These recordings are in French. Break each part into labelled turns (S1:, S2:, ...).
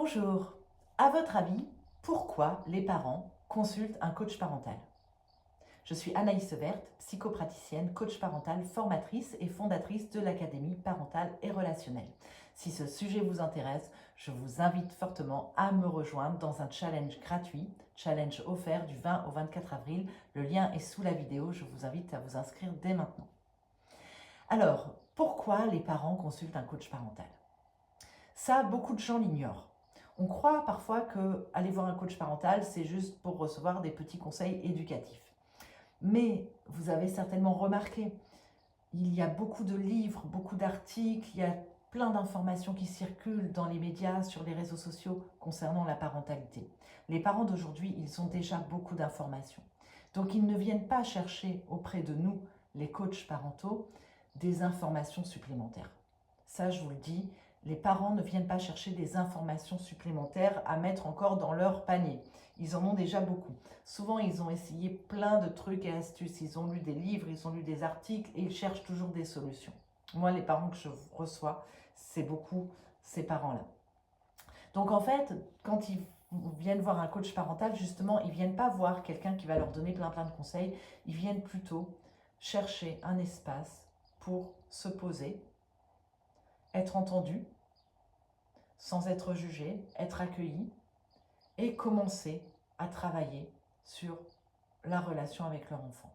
S1: Bonjour, à votre avis, pourquoi les parents consultent un coach parental? Je suis Anaïs Verte, psychopraticienne, coach parental, formatrice et fondatrice de l'Académie parentale et relationnelle. Si ce sujet vous intéresse, je vous invite fortement à me rejoindre dans un challenge gratuit, challenge offert du 20 au 24 avril. Le lien est sous la vidéo, je vous invite à vous inscrire dès maintenant. Alors, pourquoi les parents consultent un coach parental? Ça, beaucoup de gens l'ignorent. On croit parfois que aller voir un coach parental, c'est juste pour recevoir des petits conseils éducatifs. Mais vous avez certainement remarqué, il y a beaucoup de livres, beaucoup d'articles, il y a plein d'informations qui circulent dans les médias, sur les réseaux sociaux concernant la parentalité. Les parents d'aujourd'hui, ils ont déjà beaucoup d'informations. Donc ils ne viennent pas chercher auprès de nous, les coachs parentaux, des informations supplémentaires. Ça, je vous le dis, les parents ne viennent pas chercher des informations supplémentaires à mettre encore dans leur panier. Ils en ont déjà beaucoup. Souvent, ils ont essayé plein de trucs et astuces. Ils ont lu des livres, ils ont lu des articles et ils cherchent toujours des solutions. Moi, les parents que je reçois, c'est beaucoup ces parents-là. Donc en fait, quand ils viennent voir un coach parental, justement, ils ne viennent pas voir quelqu'un qui va leur donner plein de conseils. Ils viennent plutôt chercher un espace pour se poser, être entendu, sans être jugé, être accueilli et commencer à travailler sur la relation avec leur enfant.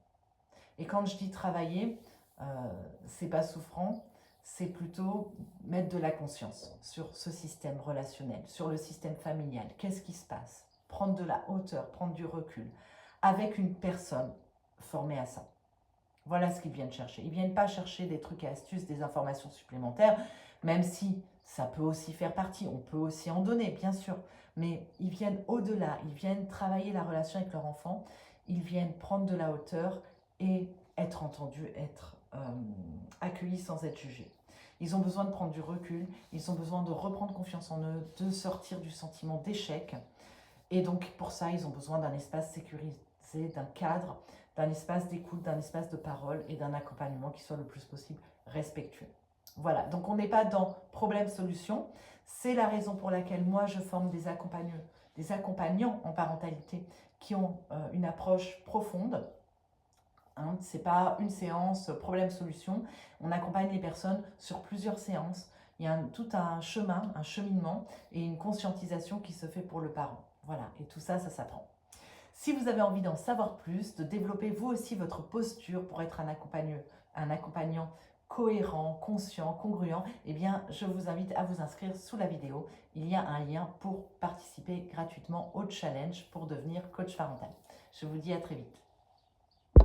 S1: Et quand je dis travailler, c'est pas souffrant, c'est plutôt mettre de la conscience sur ce système relationnel, sur le système familial. Qu'est-ce qui se passe? Prendre de la hauteur, prendre du recul avec une personne formée à ça. Voilà ce qu'ils viennent chercher. Ils ne viennent pas chercher des trucs et astuces, des informations supplémentaires, même si ça peut aussi faire partie, on peut aussi en donner, bien sûr. Mais ils viennent au-delà, ils viennent travailler la relation avec leur enfant, ils viennent prendre de la hauteur et être entendus, être accueillis sans être jugés. Ils ont besoin de prendre du recul, ils ont besoin de reprendre confiance en eux, de sortir du sentiment d'échec. Et donc pour ça, ils ont besoin d'un espace sécurisé, d'un cadre, d'un espace d'écoute, d'un espace de parole et d'un accompagnement qui soit le plus possible respectueux. Voilà, donc on n'est pas dans problème-solution. C'est la raison pour laquelle moi je forme des accompagnants en parentalité qui ont une approche profonde. Hein, ce n'est pas une séance problème-solution. On accompagne les personnes sur plusieurs séances. Il y a tout un chemin, un cheminement et une conscientisation qui se fait pour le parent. Voilà, et tout ça, ça s'apprend. Si vous avez envie d'en savoir plus, de développer vous aussi votre posture pour être un accompagnant cohérent, conscient, congruent, eh bien, je vous invite à vous inscrire sous la vidéo. Il y a un lien pour participer gratuitement au challenge pour devenir coach parental. Je vous dis à très vite.